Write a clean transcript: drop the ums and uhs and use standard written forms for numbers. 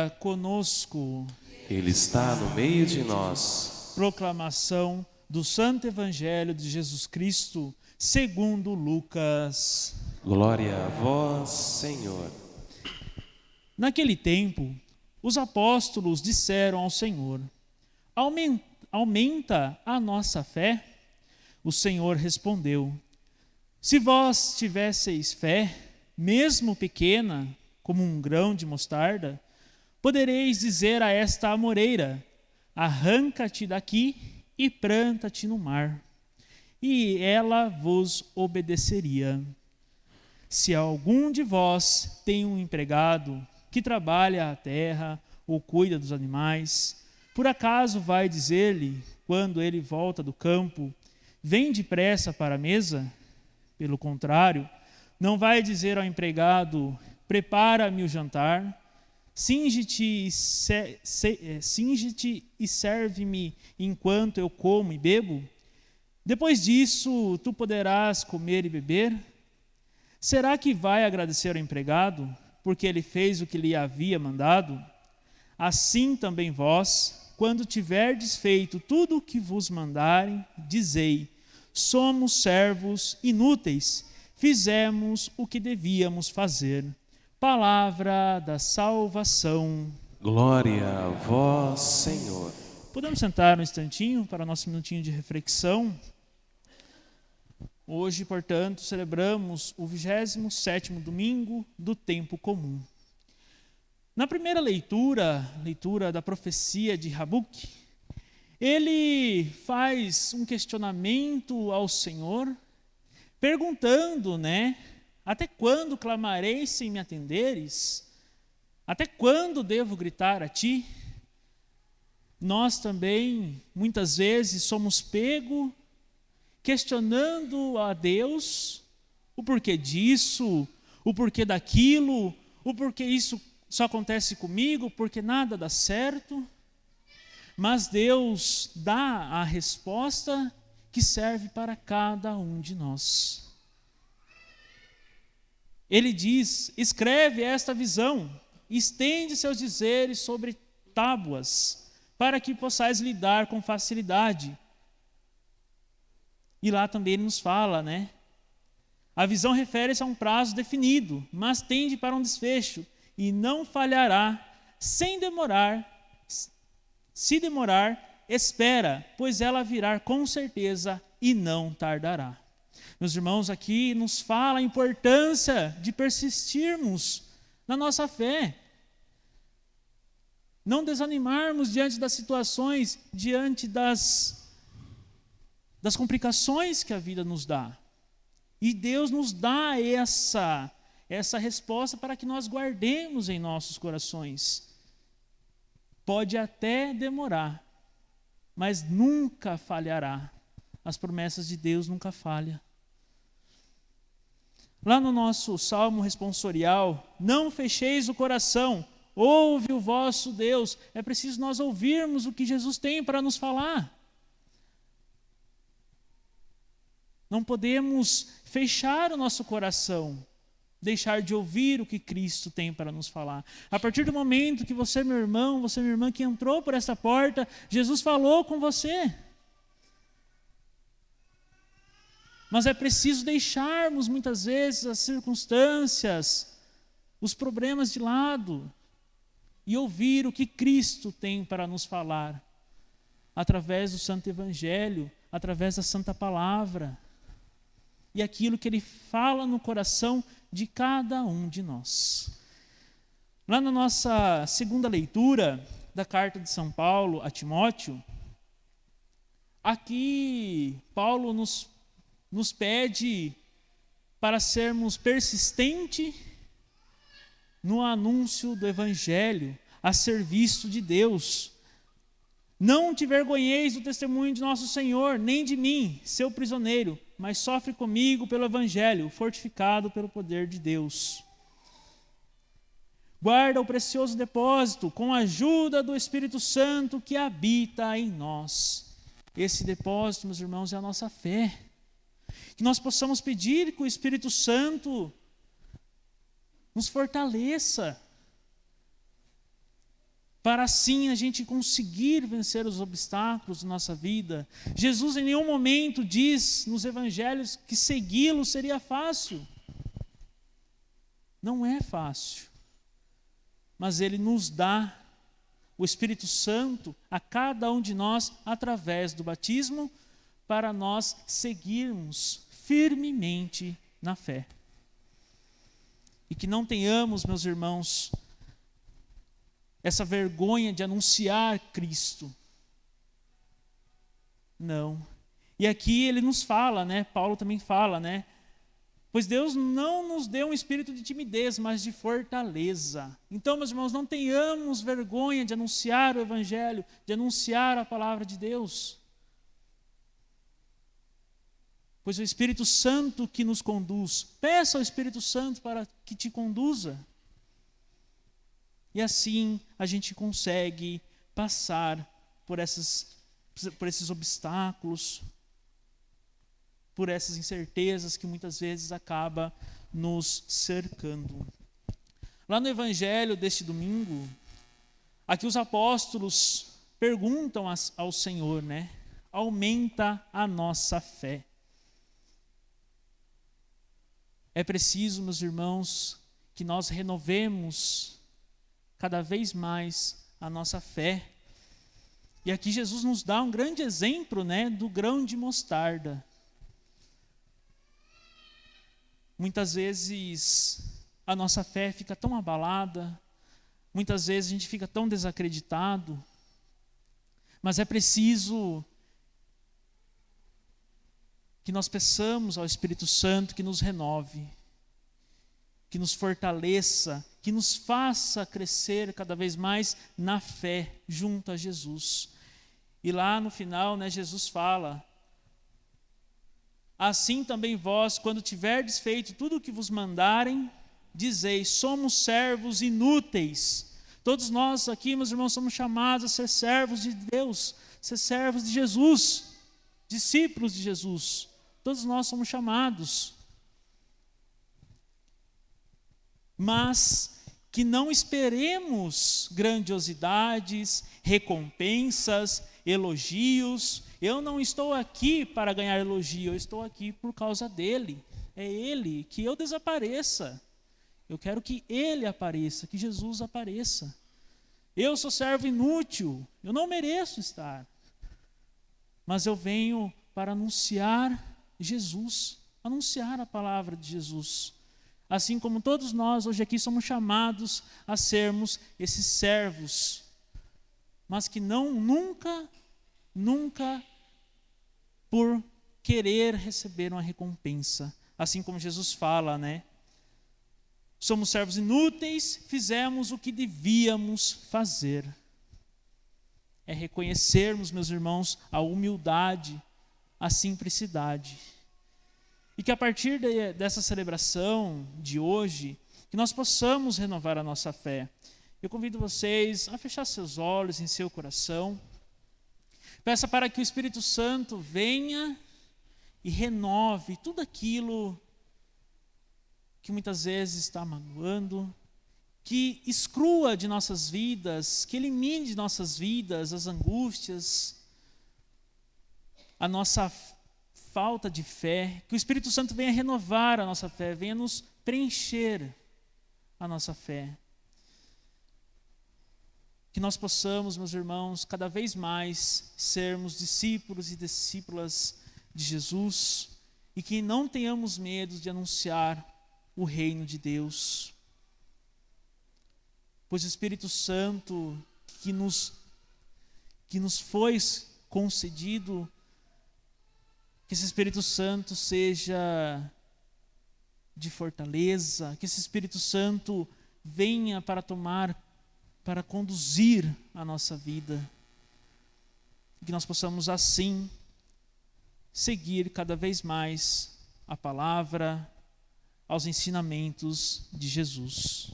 Conosco. Ele está no meio de nós. Proclamação do Santo Evangelho de Jesus Cristo, segundo Lucas. Glória a vós, Senhor. Naquele tempo, os apóstolos disseram ao Senhor: Aumenta a nossa fé? O Senhor respondeu: Se vós tivesseis fé, mesmo pequena, como um grão de mostarda, podereis dizer a esta amoreira: arranca-te daqui e planta-te no mar, e ela vos obedeceria. Se algum de vós tem um empregado que trabalha a terra ou cuida dos animais, por acaso vai dizer-lhe, quando ele volta do campo: vem depressa para a mesa? Pelo contrário, não vai dizer ao empregado: prepara-me o jantar, cinge-te e serve-me enquanto eu como e bebo? Depois disso, tu poderás comer e beber? Será que vai agradecer ao empregado, porque ele fez o que lhe havia mandado? Assim também vós, quando tiverdes feito tudo o que vos mandarem, dizei: somos servos inúteis, fizemos o que devíamos fazer. Palavra da salvação. Glória a vós, Senhor. Podemos sentar um instantinho para o nosso minutinho de reflexão? Hoje, portanto, celebramos o 27º domingo do tempo comum. Na primeira leitura da profecia de Habacuque, ele faz um questionamento ao Senhor, perguntando, até quando clamarei sem me atenderes? Até quando devo gritar a ti? Nós também, muitas vezes, somos pegos questionando a Deus o porquê disso, o porquê daquilo, o porquê isso só acontece comigo, porque nada dá certo. Mas Deus dá a resposta que serve para cada um de nós. Ele diz: escreve esta visão, estende seus dizeres sobre tábuas, para que possais lidar com facilidade. E lá também ele nos fala, a visão refere-se a um prazo definido, mas tende para um desfecho, e não falhará, sem demorar. Se demorar, espera, pois ela virá com certeza e não tardará. Meus irmãos, aqui nos fala a importância de persistirmos na nossa fé. Não desanimarmos diante das situações, diante das complicações que a vida nos dá. E Deus nos dá essa resposta para que nós guardemos em nossos corações. Pode até demorar, mas nunca falhará. As promessas de Deus nunca falham. Lá no nosso salmo responsorial: não fecheis o coração, ouve o vosso Deus. É preciso nós ouvirmos o que Jesus tem para nos falar. Não podemos fechar o nosso coração, deixar de ouvir o que Cristo tem para nos falar. A partir do momento que você, meu irmão, você, minha irmã, que entrou por essa porta, Jesus falou com você. Mas é preciso deixarmos muitas vezes as circunstâncias, os problemas de lado e ouvir o que Cristo tem para nos falar através do Santo Evangelho, através da Santa Palavra e aquilo que Ele fala no coração de cada um de nós. Lá na nossa segunda leitura da carta de São Paulo a Timóteo, aqui Paulo nos pede para sermos persistentes no anúncio do Evangelho, a serviço de Deus. Não te vergonheis do testemunho de nosso Senhor, nem de mim, seu prisioneiro, mas sofre comigo pelo Evangelho, fortificado pelo poder de Deus. Guarda o precioso depósito com a ajuda do Espírito Santo que habita em nós. Esse depósito, meus irmãos, é a nossa fé. Que nós possamos pedir que o Espírito Santo nos fortaleça, para assim a gente conseguir vencer os obstáculos da nossa vida. Jesus em nenhum momento diz nos evangelhos que segui-lo seria fácil. Não é fácil. Mas Ele nos dá o Espírito Santo a cada um de nós através do batismo para nós seguirmos firmemente na fé. E que não tenhamos, meus irmãos, essa vergonha de anunciar Cristo. Não. E aqui ele nos fala, né? Paulo também fala, né? Pois Deus não nos deu um espírito de timidez, mas de fortaleza. Então, meus irmãos, não tenhamos vergonha de anunciar o Evangelho, de anunciar a palavra de Deus. Pois o Espírito Santo que nos conduz, peça ao Espírito Santo para que te conduza. E assim a gente consegue passar por esses obstáculos, por essas incertezas que muitas vezes acaba nos cercando. Lá no Evangelho deste domingo, aqui os apóstolos perguntam ao Senhor, né? Aumenta a nossa fé. É preciso, meus irmãos, que nós renovemos cada vez mais a nossa fé. E aqui Jesus nos dá um grande exemplo, né, do grão de mostarda. Muitas vezes a nossa fé fica tão abalada, muitas vezes a gente fica tão desacreditado, mas é preciso que nós peçamos ao Espírito Santo que nos renove, que nos fortaleça, que nos faça crescer cada vez mais na fé junto a Jesus. E lá no final, né, Jesus fala: assim também vós, quando tiverdes feito tudo o que vos mandarem, dizeis, somos servos inúteis. Todos nós aqui, meus irmãos, somos chamados a ser servos de Deus, ser servos de Jesus, discípulos de Jesus. Todos nós somos chamados. Mas que não esperemos grandiosidades, recompensas, elogios. Eu não estou aqui para ganhar elogio, eu estou aqui por causa dele. É ele, que eu desapareça. Eu quero que ele apareça, que Jesus apareça. Eu sou servo inútil, eu não mereço estar. Mas eu venho para anunciar Jesus, anunciar a palavra de Jesus. Assim como todos nós hoje aqui somos chamados a sermos esses servos, mas que nunca por querer receber uma recompensa. Assim como Jesus fala, né? Somos servos inúteis, fizemos o que devíamos fazer. É reconhecermos, meus irmãos, a humildade, a simplicidade. E que a partir dessa celebração de hoje, que nós possamos renovar a nossa fé. Eu convido vocês a fechar seus olhos em seu coração. Peça para que o Espírito Santo venha e renove tudo aquilo que muitas vezes está magoando, que exclua de nossas vidas, que elimine de nossas vidas as angústias, a nossa falta de fé, que o Espírito Santo venha renovar a nossa fé, venha nos preencher a nossa fé. Que nós possamos, meus irmãos, cada vez mais sermos discípulos e discípulas de Jesus e que não tenhamos medo de anunciar o reino de Deus. Pois o Espírito Santo que nos foi concedido, que esse Espírito Santo seja de fortaleza, que esse Espírito Santo venha para conduzir a nossa vida. Que nós possamos assim seguir cada vez mais a palavra, aos ensinamentos de Jesus.